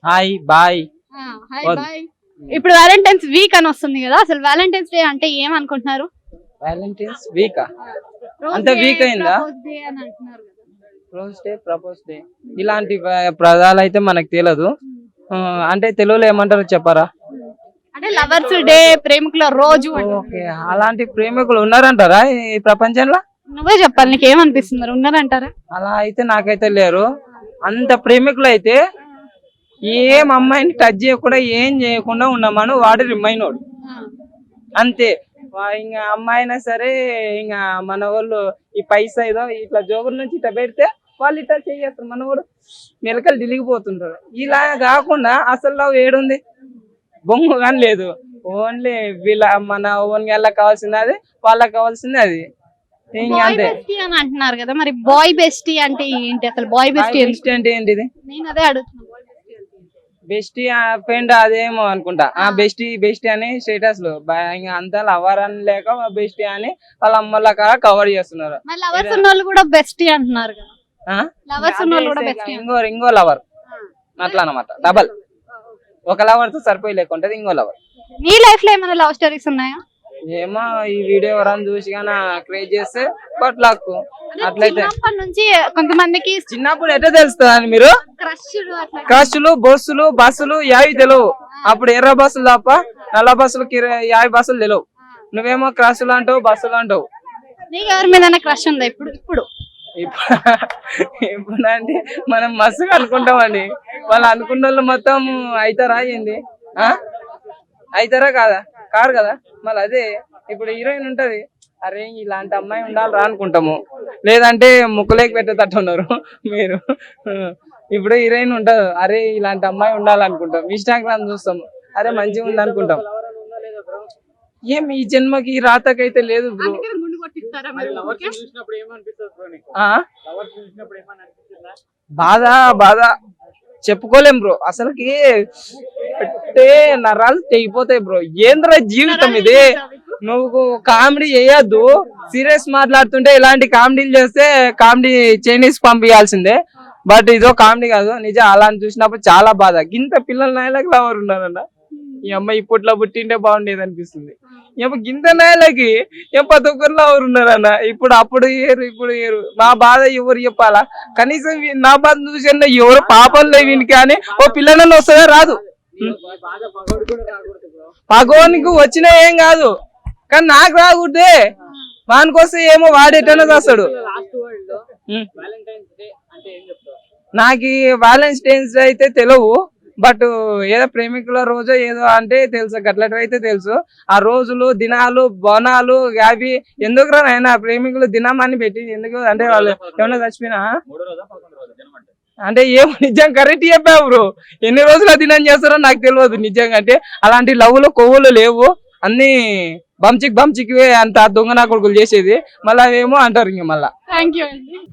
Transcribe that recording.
Hi bye. Hi bye. ఇప్పుడు valentine's week అని వస్తుంది కదా, అసలు వ్యాలంటైన్స్ డే అంటే ఏమనుకుంటున్నారు? వ్యాలంటైన్స్ వీకా? అంత వీక్ అయిందా? రోజ్ డే, ప్రపోజ్ డే ఇలాంటి పదాలు అయితే మనకు తెలియదు. అంటే తెలుగులో ఏమంటారో చెప్పారా? అంటే లవర్స్ డే, ప్రేమికుల రోజు. ఓకే, అలాంటి ప్రేమికులు ఉన్నారంటారా ఈ ప్రపంచంలో? నువ్వే చెప్పాలి, నీకేమనిపిస్తుంది, ఉన్నారంటారా? అలా అయితే నాకైతే లేరు. అంత ప్రేమికులు అయితే ఏం అమ్మాయిని టచ్ చేయకుండా ఏం చేయకుండా ఉన్నామను వాడు రిమైనోడు అంతే. ఇంకా అమ్మాయి అయినా సరే, ఇంకా మన వాళ్ళు ఈ పైసా ఏదో ఇట్లా జోగుల నుంచి ఇట్లా పెడితే వాళ్ళు ఇట్లా చేస్తారు, మన కూడా మెలకలు దిలిగిపోతుంటారు. ఇలా కాకుండా అసలు లవ్ ఏడుంది, బొమ్మ కానీ లేదు. ఓన్లీ వీళ్ళ మన ఓన్ వాళ్ళకి కావాల్సింది అది, వాళ్ళకి కావాల్సింది అది. ఇంకా అంతే అంటున్నారు కదా, మరి బాయ్ బెస్టీ అంటే ఏంటి? అసలు బాయ్ బెస్టీ అంటే ఏంటిది? నేను అదే అడుగుతున్నా. బెస్టీ ఫ్రెండ్ అదేమో అనుకుంటా. బెస్టీ బెస్టీ అని స్టేటస్ లో ఇంకా అంతా లవర్ అని లేక బెస్టీ అని వాళ్ళ అమ్మల కవర్ చేస్తున్నారు. లవర్స్ ఉన్న వాళ్ళు కూడా బెస్టీ అంటున్నారు కదా. లవర్స్ ఉన్న వాళ్ళు కూడా బెస్టీ, ఇంకో లవర్ అట్లా అనమాట. డబల్, ఒక లవర్ తో సరిపోయి లేకుంటది ఇంకో లవర్. నీ లైఫ్ లో ఏమైనా లవ్ స్టోరీస్ ఉన్నాయా? ఏమో ఈ వీడియో ఎవరైనా చూసి కానీ క్రియేట్ చేస్తే బట్ అట్లయితే నుంచి కొంతమందికి చిన్నప్పుడు ఎట్లా తెలుస్తుంది అని మీరు? క్రష్లు, బస్సులు, బస్సులు యావి తెలియవు. అప్పుడు ఎర్ర బస్సులు తప్ప నల్ల బస్సులకి యావి బస్సులు తెలియవు. నువ్వేమో క్రష్లు అంటావు, బస్సులు అంటావు. నీకు ఎవరి మీద క్రష్ ఉందా ఇప్పుడు? ఇప్పుడు అంటే మనం మస్తుగా అనుకుంటామండి. వాళ్ళు అనుకున్న వాళ్ళు మొత్తం అవుతారా ఏంది? అవుతారా కాదా? కారు కదా. మళ్ళీ అదే ఇప్పుడు హీరోయిన్ ఉంటది, అరే ఇలాంటి అమ్మాయి ఉండాలిరా అనుకుంటాము. లేదంటే ముక్కులేకి పెట్టేటట్టున్నారు మీరు. ఇప్పుడు హీరోయిన్ ఉంటది, అరే ఇలాంటి అమ్మాయి ఉండాలనుకుంటాం. ఇన్స్టాగ్రామ్ చూస్తాము, అరే మంచిగా ఉంది అనుకుంటాం. ఏం ఈ జన్మకి రాతకైతే లేదు బ్రో. బాధ చెప్పుకోలేం బ్రో. అసలుకి నరాలు తెగిపోతాయి బ్రో. ఏంద్ర జీవితం ఇది? నువ్వు కామెడీ చేయొద్దు, సీరియస్ మాట్లాడుతుంటే ఇలాంటి కామెడీలు చేస్తే కామెడీ చైనీస్ పంపించాల్సిందే. బట్ ఇదో కామెడీ కాదు నిజం. అలా చూసినప్పుడు చాలా బాధ. గింత పిల్లల నాయలకి లవర్ ఉన్నారన్న. ఈ అమ్మాయి ఇప్పట్లో పుట్టింటే బాగుండేది అనిపిస్తుంది. గింత నాయలకి ప్రతి ఒక్కరు లవర్ ఉన్నారన్న. అప్పుడు ఏరు, ఇప్పుడు ఏరు. మా బాధ ఎవరు చెప్పాలా? కనీసం నా బాధ చూసి ఎవరు పాపం లేవు వీనికి అని ఓ పిల్లలను వస్తుందా? రాదు. పగోనికి వచ్చినా ఏం కాదు, కానీ నాకు రాకూడదే. వానికొస్తే ఏమో వాడేటనే చేస్తాడు. నాకు వ్యాలంటైన్స్ డే అయితే తెలియవు, బట్ ఏదో ప్రేమికుల రోజు ఏదో అంటే తెలుసు, గట్లటి అయితే తెలుసు. ఆ రోజులు, దినాలు, బోనాలు అవి ఎందుకు రాయన ప్రేమికులు దినం అని పెట్టి ఎందుకు? అంటే వాళ్ళు ఏమన్నా చచ్చిపోయినా అంటే ఏమో నిజం కరెక్ట్ చెప్పావు బ్రో. ఎన్ని రోజులు దినం చేస్తారో నాకు తెలియదు నిజంగా. అంటే అలాంటి లవ్లు కొవ్వులు లేవు, అన్ని బంచికి అంత దొంగ నా కొడుకులు చేసేది. మళ్ళీ ఏమో అంటారు ఇంక మళ్ళా.